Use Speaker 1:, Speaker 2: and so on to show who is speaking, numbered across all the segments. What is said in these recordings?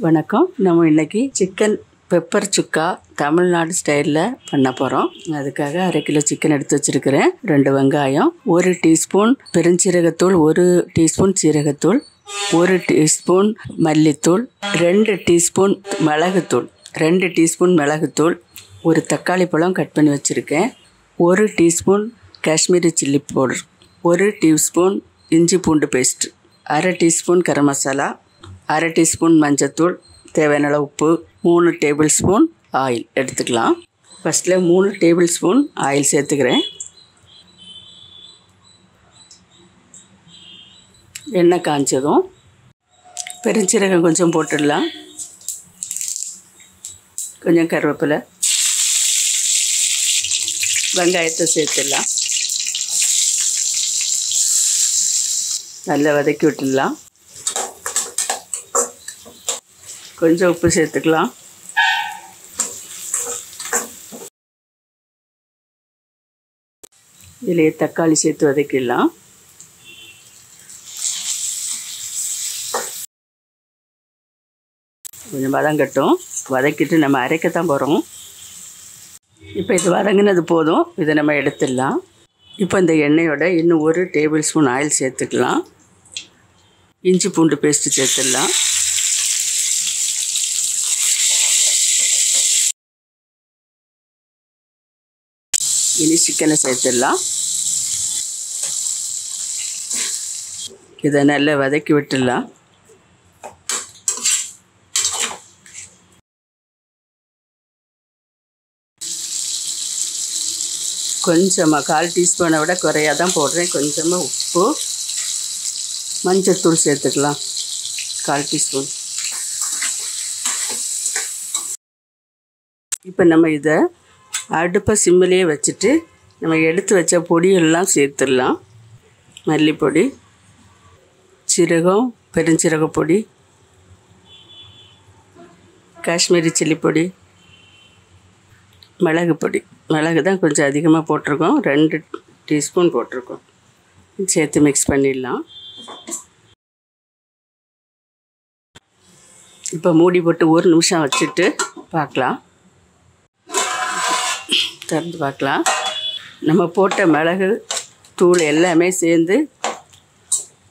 Speaker 1: வணக்கம். நம்ம இன்னைக்கு சிக்கன் பெப்பர் சுக்கா தமிழ்நாடு ஸ்டைலில் பண்ண போகிறோம். அதுக்காக 1/2 கிலோ சிக்கன் எடுத்து வச்சுருக்கிறேன். 2 வெங்காயம், 1 டீஸ்பூன் பெருஞ்சீரகத்தூள், 1 டீஸ்பூன் சீரகத்தூள், 1 டீஸ்பூன் மல்லித்தூள், 2 டீஸ்பூன் மிளகுத்தூள், 2 டீஸ்பூன் மிளகுத்தூள், 1 தக்காளி பழம் கட் பண்ணி வச்சுருக்கேன், 1 teaspoon Kashmiri chilli powder, 1 teaspoon இஞ்சி பூண்டு paste, 1/2 teaspoon garam masala, 1/2 teaspoon மஞ்சத்தூள், தேவையான அளவு உப்பு, 3 டேபிள் ஸ்பூன் ஆயில் எடுத்துக்கலாம். ஃபஸ்ட்டில் 3 டேபிள் ஸ்பூன் ஆயில் சேர்த்துக்கிறேன். எண்ணெய் காய்ச்சதும் பெருஞ்சீரகம் கொஞ்சம் போட்டுடலாம். கொஞ்சம் கருவேப்பிலை, வெங்காயத்தை சேர்த்துடலாம். நல்லா வதக்கி விட்டுடலாம். கொஞ்சம் உப்பு சேர்த்துக்கலாம். இதிலே தக்காளி சேர்த்து வதக்கிடலாம். கொஞ்சம் வதங்கட்டும். வதக்கிட்டு நம்ம அரைக்கத்தான் போகிறோம். இப்போ இது வதங்கினது போதும். இதை நம்ம எடுத்துடலாம். இப்போ இந்த எண்ணெயோட இன்னும் 1 டேபிள் ஸ்பூன் ஆயில் சேர்த்துக்கலாம். இஞ்சி பூண்டு பேஸ்ட்டு சேர்த்துடலாம். இனி சிக்கனை சேர்த்துடலாம். இதை நல்லா வதக்கி விட்டுடலாம். கொஞ்சமாக 1/4 டீஸ்பூனை விட குறையாக தான் போடுறேன். கொஞ்சமாக உப்பு, மஞ்சத்தூள் சேர்த்துக்கலாம். 1/4 டீஸ்பூன். இப்போ நம்ம இதை அடுப்பை சிம்மிலேயே வச்சுட்டு நம்ம எடுத்து வச்ச பொடியெல்லாம் சேர்த்துடலாம். மல்லிப்பொடி, சீரகம், பெருஞ்சீரக பொடி, காஷ்மீரி சில்லி பொடி, மிளகு பொடி. மிளகு தான் கொஞ்சம் அதிகமாக போட்டிருக்கோம். 2 டீஸ்பூன் போட்டிருக்கோம். சேர்த்து மிக்ஸ் பண்ணிடலாம். இப்போ மூடி போட்டு 1 நிமிஷம் வச்சுட்டு பார்க்கலாம். திறந்து பார்க்கலாம். நம்ம போட்ட மிளகு தூள் எல்லாமே சேர்ந்து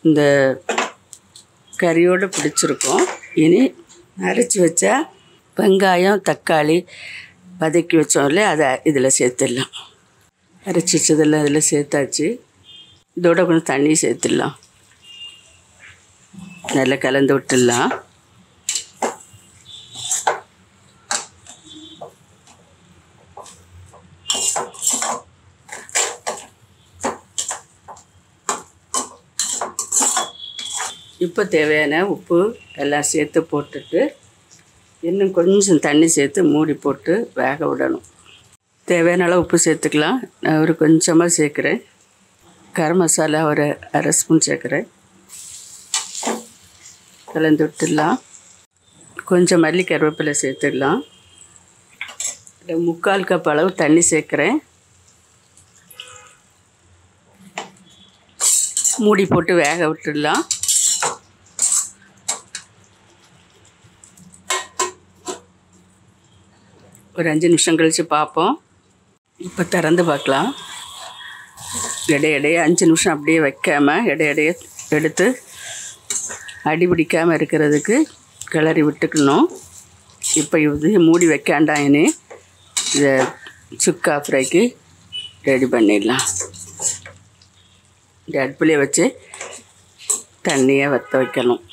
Speaker 1: இந்த கறியோடு பிடிச்சிருக்கோம். இனி அரைச்சி வச்சா வெங்காயம், தக்காளி வதக்கி வச்சோம் இல்லையா, அதை இதில் சேர்த்துடலாம். அரைச்சி வச்சதெல்லாம் இதில் சேர்த்தாச்சு. இதோட கொஞ்சம் தண்ணி சேர்த்துடலாம். நல்லா கலந்து விட்டுடலாம். இப்போ தேவையான உப்பு எல்லாம் சேர்த்து போட்டுட்டு இன்னும் கொஞ்சம் தண்ணி சேர்த்து மூடி போட்டு வேக விடணும். தேவையான அளவு உப்பு சேர்த்துக்கலாம். நான் ஒரு கொஞ்சமாக சேர்க்குறேன். கரம் மசாலா ஒரு 1/2 ஸ்பூன் சேர்க்குறேன். கலந்து விட்டுடலாம். கொஞ்சம் மல்லி கருவேப்பிலை சேர்த்துடலாம். 3/4 கப் அளவு தண்ணி சேர்க்குறேன். மூடி போட்டு வேக விட்டுடலாம். ஒரு 5 நிமிஷம் கழித்து பார்ப்போம். இப்போ திறந்து பார்க்கலாம். இடையிடையே 5 நிமிஷம் அப்படியே வைக்காமல் இடையிடையே எடுத்து அடி பிடிக்காமல் இருக்கிறதுக்கு கிளறி விட்டுக்கணும். இப்போ இது மூடி வைக்காண்டாம். இனி இதை சுக்கா ஃப்ரைக்கு ரெடி பண்ணிடலாம். இந்த அடுப்புலேயே வச்சு தண்ணியை வற்ற வைக்கணும்.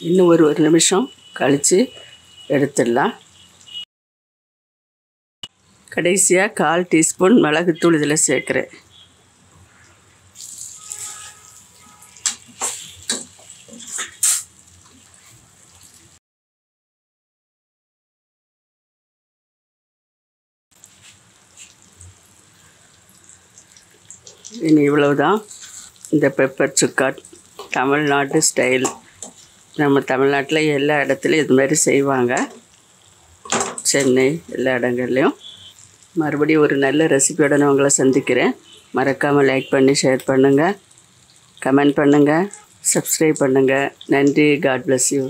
Speaker 1: இன்னும் ஒரு நிமிஷம் கழித்து எடுத்துடலாம். கடைசியாக 1/4 டீஸ்பூன் மிளகுத்தூள் இதில் சேர்க்குறேன். இனி இவ்வளவுதான் இந்த பெப்பர் சுக்கா தமிழ்நாடு ஸ்டைல். நம்ம தமிழ்நாட்டில் எல்லா இடத்துலையும் இது மாதிரி செய்வாங்க. சென்னை எல்லா இடங்கள்லையும். மறுபடியும் ஒரு நல்ல ரெசிபியோட நான் உங்களை சந்திக்கிறேன். மறக்காமல் லைக் பண்ணி ஷேர் பண்ணுங்கள், கமெண்ட் பண்ணுங்கள். சப்ஸ்கிரைப் பண்ணுங்கள். நன்றி. God bless you.